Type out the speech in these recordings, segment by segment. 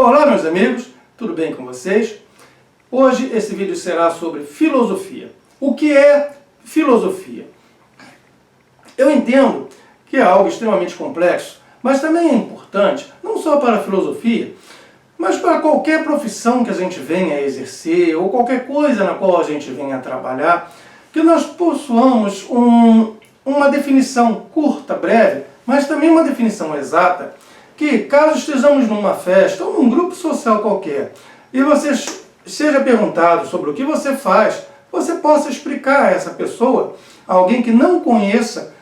Olá meus amigos, tudo bem com vocês? Hoje esse vídeo será sobre filosofia. O que é filosofia? Eu entendo que é algo extremamente complexo, mas também é importante, não só para a filosofia, mas para qualquer profissão que a gente venha a exercer, ou qualquer coisa na qual a gente venha a trabalhar, que nós possuamos uma definição curta, breve, mas também uma definição exata, que caso estejamos numa festa ou num grupo social qualquer, e você seja perguntado sobre o que você faz, você possa explicar a essa pessoa, alguém que não conheça,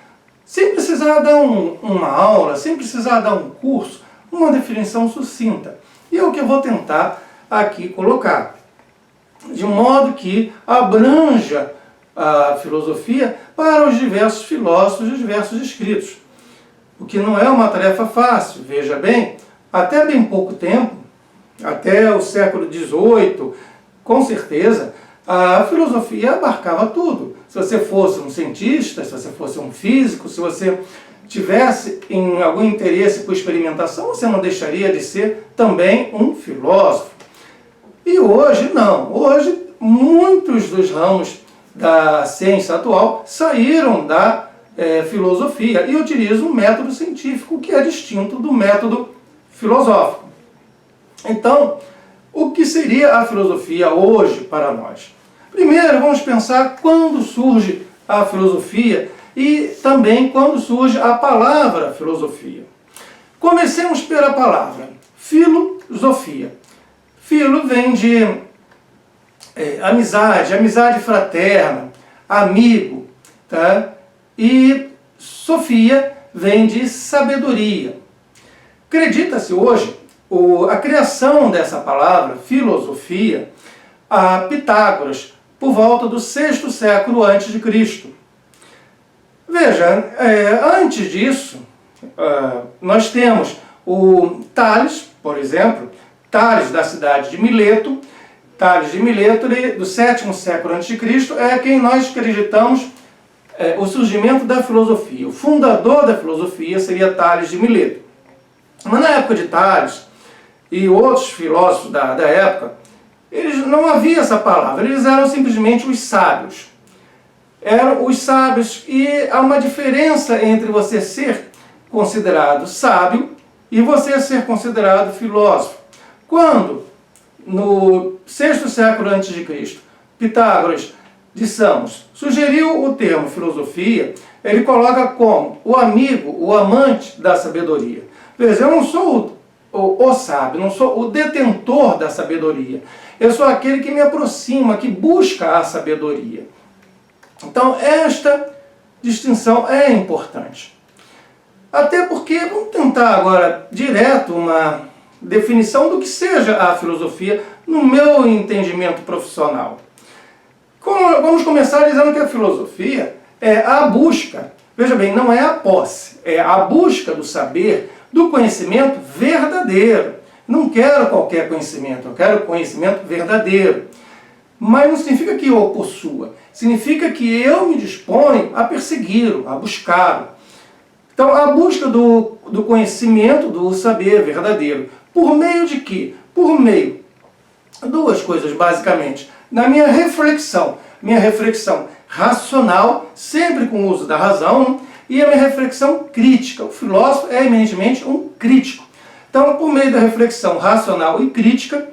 sem precisar dar uma aula, sem precisar dar um curso, uma definição sucinta. E é o que eu vou tentar aqui colocar, de modo que abranja a filosofia para os diversos filósofos e os diversos escritos. O que não é uma tarefa fácil, veja bem, até bem pouco tempo, até o século XVIII, com certeza, a filosofia abarcava tudo. Se você fosse um cientista, se você fosse um físico, se você tivesse em algum interesse por experimentação, você não deixaria de ser também um filósofo. E hoje não. Hoje, muitos dos ramos da ciência atual saíram da filosofia e utilizam um método científico que é distinto do método filosófico. Então, o que seria a filosofia hoje para nós? Primeiro, vamos pensar quando surge a filosofia e também quando surge a palavra filosofia. Comecemos pela palavra filosofia. Filo vem de amizade fraterna, amigo, tá? E Sofia vem de sabedoria. Acredita-se hoje a criação dessa palavra, filosofia, a Pitágoras, por volta do 6º século a.C. Veja, antes disso, nós temos o Tales, por exemplo, Tales da cidade de Mileto. Tales de Mileto, do 7º século a.C., é quem nós acreditamos o surgimento da filosofia. O fundador da filosofia seria Tales de Mileto. Mas na época de Tales e outros filósofos da época, eles não havia essa palavra, eles eram simplesmente os sábios. Eram os sábios, e há uma diferença entre você ser considerado sábio e você ser considerado filósofo. Quando, no 6º século a.C., Pitágoras de Samos sugeriu o termo filosofia, ele coloca como o amigo, o amante da sabedoria. Veja, eu não sou o sábio, não sou o detentor da sabedoria. Eu sou aquele que me aproxima, que busca a sabedoria. Então, esta distinção é importante. Até porque, vamos tentar agora direto uma definição do que seja a filosofia no meu entendimento profissional. Vamos começar dizendo que a filosofia é a busca, veja bem, não é a posse, é a busca do saber, do conhecimento verdadeiro. Não quero qualquer conhecimento, eu quero conhecimento verdadeiro. Mas não significa que eu o possua, significa que eu me disponho a persegui-lo, a buscá-lo. Então, a busca do conhecimento, do saber verdadeiro. Por meio de quê? Por meio de duas coisas, basicamente. Na minha reflexão racional, sempre com o uso da razão, e a minha reflexão crítica. O filósofo é eminentemente um crítico. Então, por meio da reflexão racional e crítica,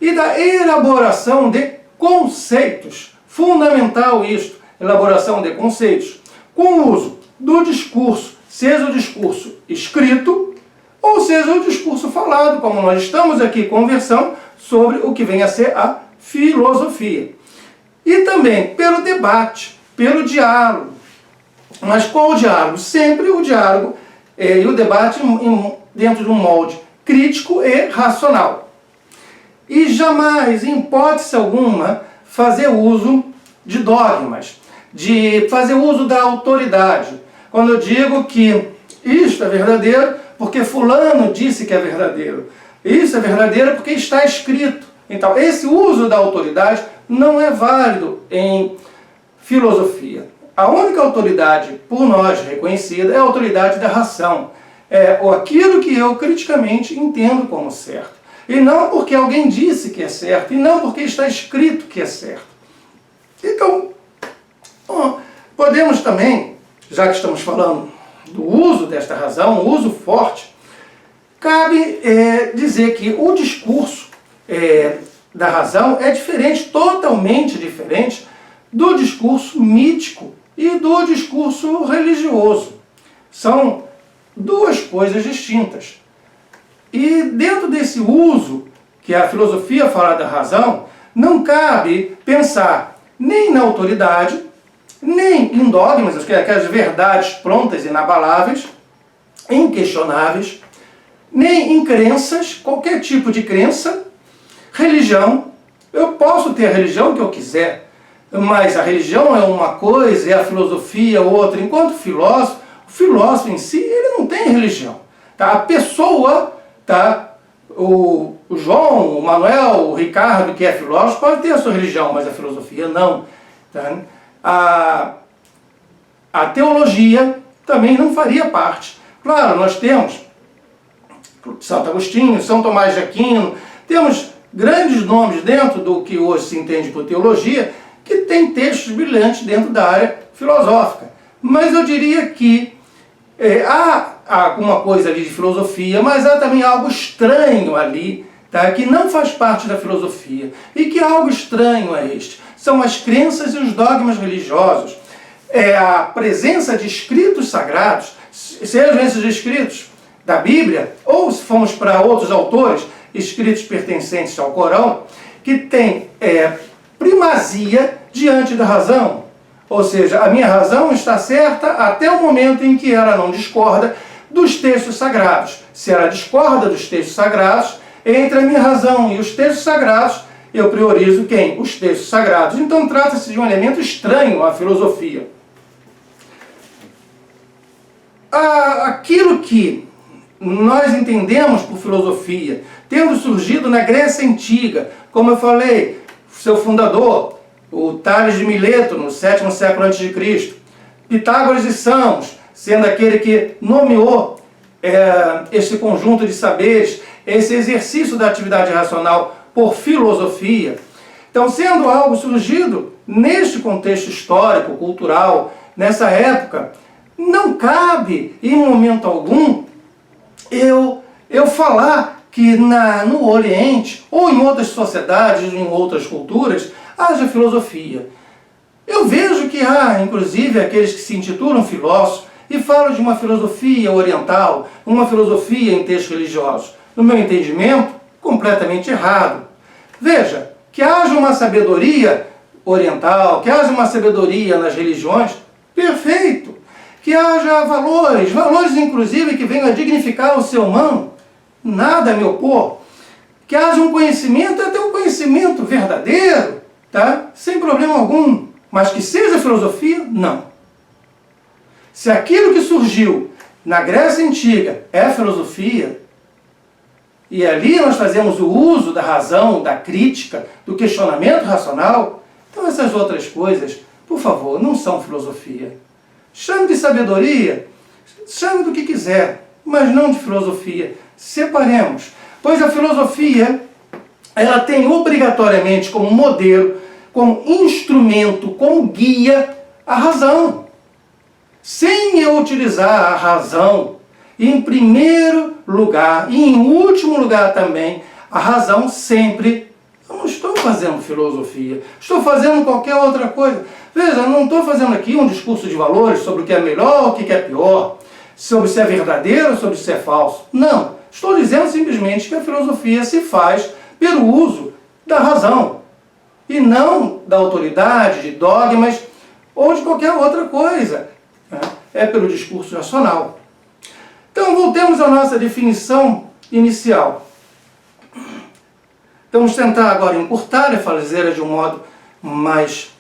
e da elaboração de conceitos, fundamental isto, elaboração de conceitos, com o uso do discurso, seja o discurso escrito, ou seja o discurso falado, como nós estamos aqui conversando sobre o que vem a ser a filosofia. E também pelo debate, pelo diálogo. Mas qual o diálogo? Sempre o diálogo e o debate dentro de um molde crítico e racional. E jamais, em hipótese alguma, fazer uso de dogmas, de fazer uso da autoridade. Quando eu digo que isto é verdadeiro porque fulano disse que é verdadeiro. Isso é verdadeiro porque está escrito. Então, esse uso da autoridade não é válido em filosofia. A única autoridade por nós reconhecida é a autoridade da razão. É aquilo que eu criticamente entendo como certo. e não porque alguém disse que é certo, e não porque está escrito que é certo. Então, podemos também, já que estamos falando do uso desta razão, um uso forte, cabe dizer que o discurso da razão é diferente, totalmente diferente, do discurso mítico e do discurso religioso. São duas coisas distintas. E dentro desse uso que a filosofia fala da razão, não cabe pensar nem na autoridade, nem em dogmas, aquelas verdades prontas, inabaláveis, inquestionáveis, nem em crenças, qualquer tipo de crença, religião. Eu posso ter a religião que eu quiser, mas a religião é uma coisa e a filosofia outra. Enquanto o filósofo em si, ele não tem religião. Tá? A pessoa, tá? O João, o Manuel, o Ricardo, que é filósofo, pode ter a sua religião, mas a filosofia não. Tá? A teologia também não faria parte. Claro, nós temos Santo Agostinho, São Tomás de Aquino, temos grandes nomes dentro do que hoje se entende por teologia, que tem textos brilhantes dentro da área filosófica. Mas eu diria que há alguma coisa ali de filosofia, mas há também algo estranho ali, tá? Que não faz parte da filosofia. E que algo estranho é este? São as crenças e os dogmas religiosos. É a presença de escritos sagrados, sejam esses escritos da Bíblia, ou se formos para outros autores, escritos pertencentes ao Corão, que tem primazia diante da razão. Ou seja, a minha razão está certa até o momento em que ela não discorda dos textos sagrados. Se ela discorda dos textos sagrados, entre a minha razão e os textos sagrados, eu priorizo quem? Os textos sagrados. Então trata-se de um elemento estranho à filosofia. Aquilo que nós entendemos por filosofia, tendo surgido na Grécia Antiga, como eu falei, seu fundador, o Tales de Mileto, no 7º século a.C., Pitágoras de Samos, sendo aquele que nomeou esse conjunto de saberes, esse exercício da atividade racional por filosofia. Então, sendo algo surgido neste contexto histórico, cultural, nessa época, não cabe, em momento algum, eu falar que no Oriente, ou em outras sociedades, em outras culturas, haja filosofia. Eu vejo que há, inclusive, aqueles que se intitulam filósofos e falam de uma filosofia oriental, uma filosofia em textos religiosos. No meu entendimento, completamente errado. Veja, que haja uma sabedoria oriental, que haja uma sabedoria nas religiões, perfeito. Que haja valores inclusive que venham a dignificar o ser humano, nada a me opor. Que haja um conhecimento, até um conhecimento verdadeiro, tá? Sem problema algum. Mas que seja filosofia, não. Se aquilo que surgiu na Grécia Antiga é filosofia, e ali nós fazemos o uso da razão, da crítica, do questionamento racional, então essas outras coisas, por favor, não são filosofia. Chame de sabedoria, chame do que quiser, mas não de filosofia. Separemos, pois a filosofia, ela tem obrigatoriamente como modelo, como instrumento, como guia, a razão. Sem eu utilizar a razão, em primeiro lugar, e em último lugar também, a razão sempre, eu não estou fazendo filosofia, estou fazendo qualquer outra coisa. Veja, eu não estou fazendo aqui um discurso de valores sobre o que é melhor, o que é pior, sobre se é verdadeiro, sobre se é falso. Não, estou dizendo simplesmente que a filosofia se faz pelo uso da razão, e não da autoridade, de dogmas, ou de qualquer outra coisa. É pelo discurso racional. Então, voltemos à nossa definição inicial. Então, vamos tentar agora encurtar e fazer de um modo mais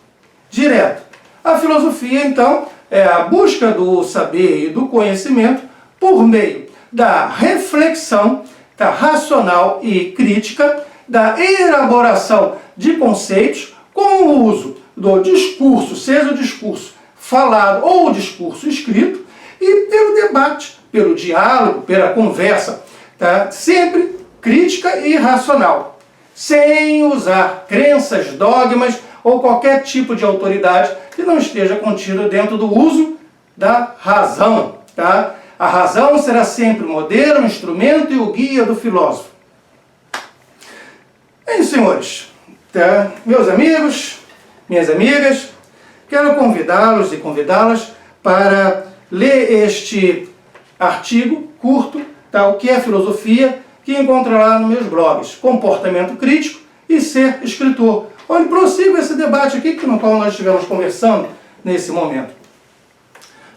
direto. A filosofia, então, é a busca do saber e do conhecimento por meio da reflexão, da racional e crítica, da elaboração de conceitos com o uso do discurso, seja o discurso falado ou o discurso escrito, e pelo debate, pelo diálogo, pela conversa, tá? Sempre crítica e racional, sem usar crenças, dogmas ou qualquer tipo de autoridade que não esteja contido dentro do uso da razão. Tá? A razão será sempre o modelo, o instrumento e o guia do filósofo. Bem, senhores, tá? Meus amigos, minhas amigas, quero convidá-los e convidá-las para ler este artigo curto, tá? O que é filosofia, que encontrará nos meus blogs Comportamento Crítico e Ser Escritor, onde prossigo esse debate aqui no qual nós estivemos conversando nesse momento.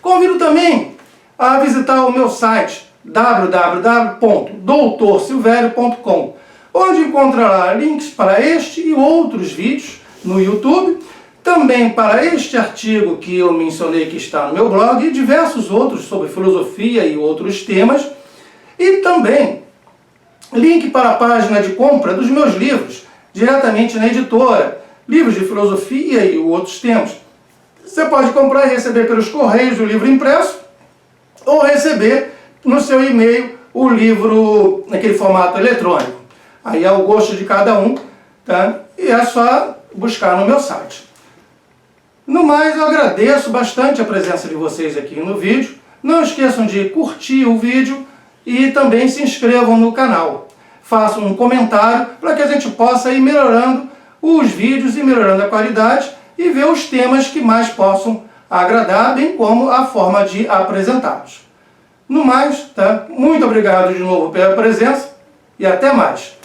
Convido também a visitar o meu site www.doutorsilverio.com, onde encontrará links para este e outros vídeos no YouTube, também para este artigo que eu mencionei que está no meu blog e diversos outros sobre filosofia e outros temas, e também link para a página de compra dos meus livros, diretamente na editora, livros de filosofia e outros temas. Você pode comprar e receber pelos correios o livro impresso, ou receber no seu e-mail o livro naquele formato eletrônico. Aí é o gosto de cada um, tá? E é só buscar no meu site. No mais, eu agradeço bastante a presença de vocês aqui no vídeo. Não esqueçam de curtir o vídeo e também se inscrevam no canal. Façam um comentário para que a gente possa ir melhorando os vídeos e melhorando a qualidade e ver os temas que mais possam agradar, bem como a forma de apresentá-los. No mais, tá? Muito obrigado de novo pela presença e até mais.